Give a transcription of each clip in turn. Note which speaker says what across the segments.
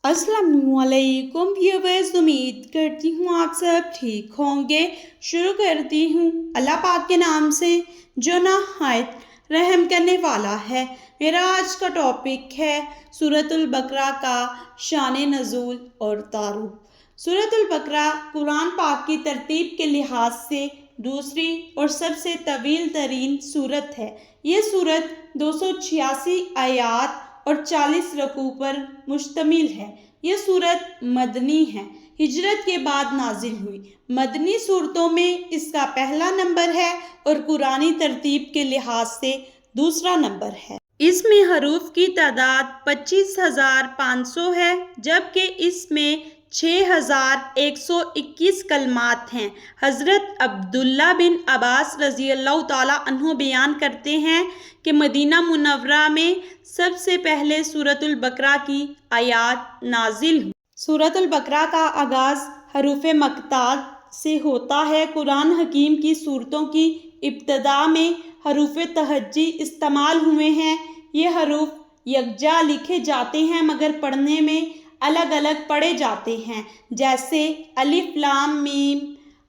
Speaker 1: अस्सलाम वालेकुम व्यूअर्स, उम्मीद करती हूँ आप सब ठीक होंगे। शुरू करती हूँ अल्लाह पाक के नाम से जो नहायत रहम करने वाला है। मेरा आज का टॉपिक है सूरतुल बकरा का शान नज़ूल और तारुफ। सूरतुल बकरा कुरान पाक की तरतीब के लिहाज से दूसरी और सबसे तवील तरीन सूरत है। ये सूरत 286 आयात और 40 रकू पर मुश्तमिल है। ये सूरत मदनी है, हिजरत के बाद नाजिल हुई। मदनी सूरतों में इसका पहला नंबर है और कुरानी तरतीब के लिहाज से दूसरा नंबर है। इसमें हरूफ की तादाद 25,500 है, जबकि इसमें 6,121 कलमात हैं। हज़रत अब्दुल्ला बिन अब्बास रज़ी अल्लाह ताला अन्हु बयान करते हैं कि मदीना मुनव्वरा में सबसे पहले सूरतुल बकरा की आयात नाजिल हुई। सूरतुल बकरा का आगाज़ हरूफ मक़तात से होता है। कुरान हकीम की सूरतों की इब्तदा में हरूफ तहज्जी इस्तेमाल हुए हैं। ये हरूफ यकजा लिखे जाते हैं मगर पढ़ने में अलग अलग पढ़े जाते हैं, जैसे अलिफ लाम मीम,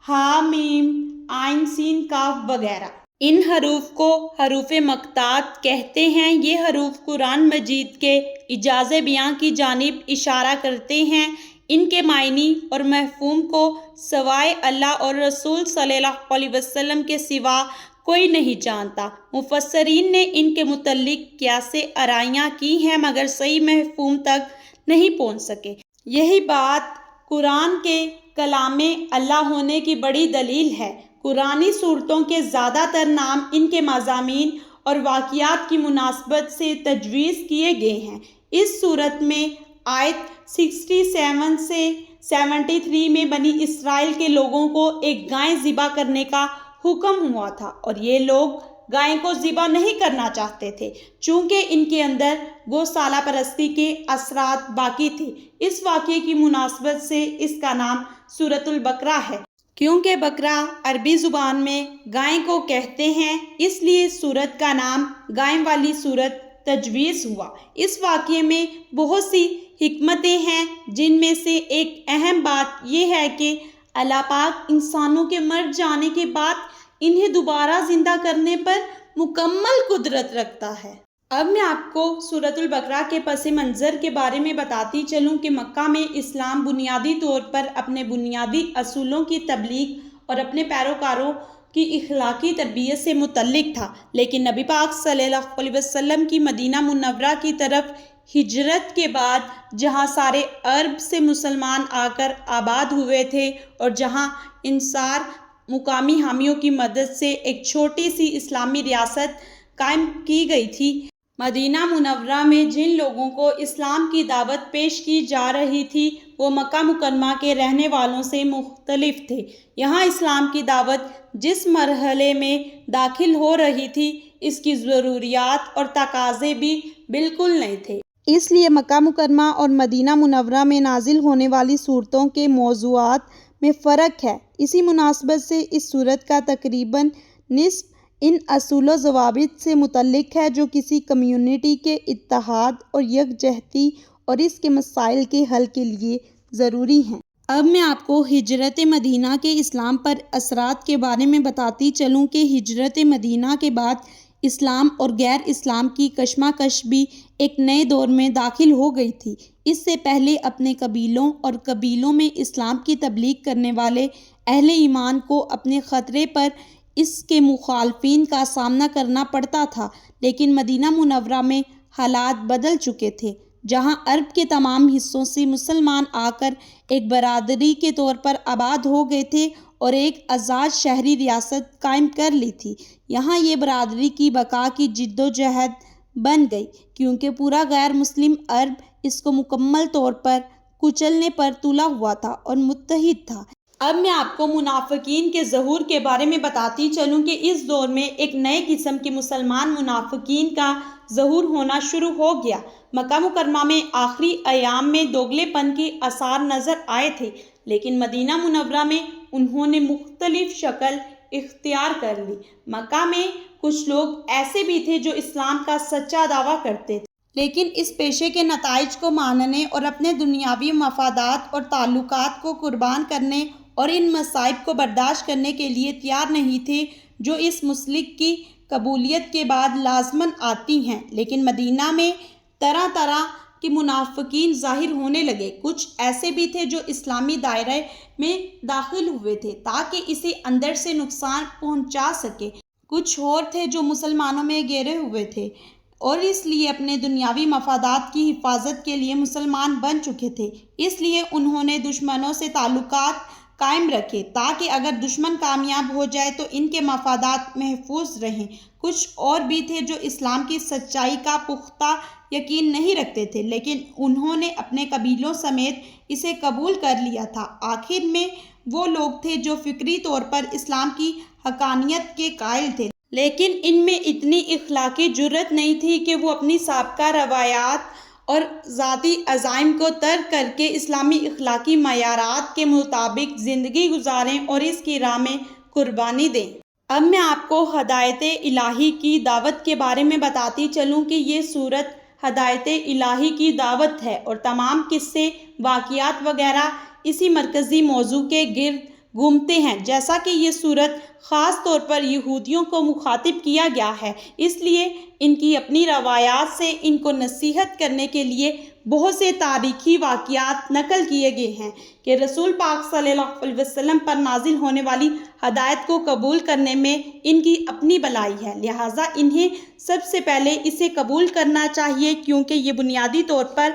Speaker 1: हा मीम, आइन सीन काफ वगैरह। इन हरूफ को हरूफ मक़तात कहते हैं। ये हरूफ कुरान मजीद के इजाज़े बयां की जानिब इशारा करते हैं। इनके मायनी और महफूम को सवाए अल्लाह और रसूल सल्लल्लाहु अलैहि वसल्लम के सिवा कोई नहीं जानता। मुफस्सरीन ने इनके मुतल्लिक क़ियासे आराइयाँ की हैं मगर सही महफूम तक नहीं पहुँच सके। यही बात कुरान के कलामे अल्लाह होने की बड़ी दलील है। कुरानी सूरतों के ज़्यादातर नाम इनके मज़ामीन और वाक़ियात की मुनासबत से तजवीज़ किए गए हैं। इस सूरत में आयत 67 से 73 में बनी इसराइल के लोगों को एक गाय ज़िबा करने का हुक्म हुआ था और ये लोग गाय को ज़िबा नहीं करना चाहते थे, चूँकि इनके अंदर गौशाला परस्ती के असरात बाकी थे। इस वाक़े की मुनासबत से इसका नाम सूरतुल बकरा है। क्योंकि बकरा अरबी ज़ुबान में गाय को कहते हैं, इसलिए सूरत का नाम गाय वाली सूरत तजवीज़ हुआ। इस वाक़े में बहुत सी हिकमतें हैं, जिनमें से एक अहम बात यह है कि अल्लाह पाक इंसानों के मर जाने के बाद इन्हें दोबारा जिंदा करने पर मुकम्मल कुदरत रखता है। अब मैं आपको सूरतुल बकरा के पस मंज़र के बारे में बताती चलूँ कि मक्का में इस्लाम बुनियादी तौर पर अपने बुनियादी असूलों की तबलीग और अपने पैरोकारों की इखलाकी तरबियत से मुतल्लिक था, लेकिन नबी पाक सल्लल्लाहु अलैहि वसल्लम की मदीना मुनव्वरा की तरफ हिजरत के बाद जहाँ सारे अरब से मुसलमान आकर आबाद हुए थे और जहाँ इंसार मुकामी हामियों की मदद से एक छोटी सी इस्लामी रियासत कायम की गई थी, मदीना मुनव्वरा में जिन लोगों को इस्लाम की दावत पेश की जा रही थी वो मक्का मुकरमा के रहने वालों से मुख्तलिफ थे। यहाँ इस्लाम की दावत जिस मरहले में दाखिल हो रही थी, इसकी ज़रूरियात और तकाज़े भी बिल्कुल नहीं थे। इसलिए मक्का मुकरमा और मदीना मुनव्वरा में नाजिल होने वाली सूरतों के मौज़ूआत में फ़र्क है। इसी मुनासबत से इस सूरत का तकरीबन निस्फ़ इन असूल व ज़वाबित से मुतल्लिक है जो किसी कम्युनिटी के इत्तेहाद और यकजहती और इसके मसाइल के हल के लिए ज़रूरी हैं। अब मैं आपको हिजरत मदीना के इस्लाम पर असरात के बारे में बताती चलूँ कि हिजरत मदीना के बाद इस्लाम और गैर इस्लाम की कशमकश भी एक नए दौर में दाखिल हो गई थी। इससे पहले अपने कबीलों और कबीलों में इस्लाम की तबलीग करने वाले अहले ईमान को अपने ख़तरे पर इसके मुखालफिन का सामना करना पड़ता था, लेकिन मदीना मुनव्वरा में हालात बदल चुके थे। जहां अरब के तमाम हिस्सों से मुसलमान आकर एक बरादरी के तौर पर आबाद हो गए थे और एक आज़ाद शहरी रियासत कायम कर ली थी। यहाँ ये बरादरी की बका की जिद्दोजहद बन गई, क्योंकि पूरा गैर मुस्लिम अरब इसको मुकम्मल तौर पर कुचलने पर तुला हुआ था और मुत्तहिद था। अब मैं आपको मुनाफिकीन के ज़हूर के बारे में बताती चलूँ कि इस दौर में एक नए किस्म के मुसलमान मुनाफिकीन का ज़हूर होना शुरू हो गया। मक्का मुकरमा में आखिरी अयाम में दोगलेपन के आसार नज़र आए थे, लेकिन मदीना मुनव्वरा में उन्होंने मुख्तलिफ शक्ल इख्तियार कर ली। मक्का में कुछ लोग ऐसे भी थे जो इस्लाम का सच्चा दावा करते थे, لیکن اس پیشے کے نتائج کو ماننے اور اپنے دنیاوی مفادات اور تعلقات کو قربان کرنے اور ان مصائب کو برداشت کرنے کے لیے تیار نہیں تھے جو اس مسلک کی قبولیت کے بعد لازماً آتی ہیں۔ لیکن مدینہ میں طرح طرح کے منافقین ظاہر ہونے لگے۔ کچھ ایسے بھی تھے جو اسلامی دائرے میں داخل ہوئے تھے تاکہ اسے اندر سے نقصان پہنچا سکے۔ کچھ اور تھے جو مسلمانوں میں گھرے ہوئے تھے اور اس لیے اپنے دنیاوی مفادات کی حفاظت کے لیے مسلمان بن چکے تھے۔ اس لیے انہوں نے دشمنوں سے تعلقات قائم رکھے تاکہ اگر دشمن کامیاب ہو جائے تو ان کے مفادات محفوظ رہیں۔ کچھ اور بھی تھے جو اسلام کی سچائی کا پختہ یقین نہیں رکھتے تھے لیکن انہوں نے اپنے قبیلوں سمیت اسے قبول کر لیا تھا۔ آخر میں وہ لوگ تھے جو فکری طور پر اسلام کی حقانیت کے قائل تھے لیکن ان میں اتنی اخلاقی جرأت نہیں تھی کہ وہ اپنی سابقہ روایات اور ذاتی عزائم کو ترک کر کے اسلامی اخلاقی معیارات کے مطابق زندگی گزاریں اور اس کی راہ میں قربانی دیں۔ اب میں آپ کو ہدایت الہی کی دعوت کے بارے میں بتاتی چلوں کہ یہ سورت ہدایت الہی کی دعوت ہے اور تمام قصے، واقعات وغیرہ اسی مرکزی موضوع کے گرد گھومتے ہیں۔ جیسا کہ یہ سورت خاص طور پر یہودیوں کو مخاطب کیا گیا ہے اس لیے ان کی اپنی روایات سے ان کو نصیحت کرنے کے لیے بہت سے تاریخی واقعات نقل کیے گئے ہیں کہ رسول پاک صلی اللہ علیہ وسلم پر نازل ہونے والی ہدایت کو قبول کرنے میں ان کی اپنی بھلائی ہے، لہٰذا انہیں سب سے پہلے اسے قبول کرنا چاہیے کیونکہ یہ بنیادی طور پر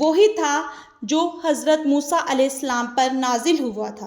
Speaker 1: وہی تھا جو حضرت موسیٰ علیہ السلام پر نازل ہوا تھا۔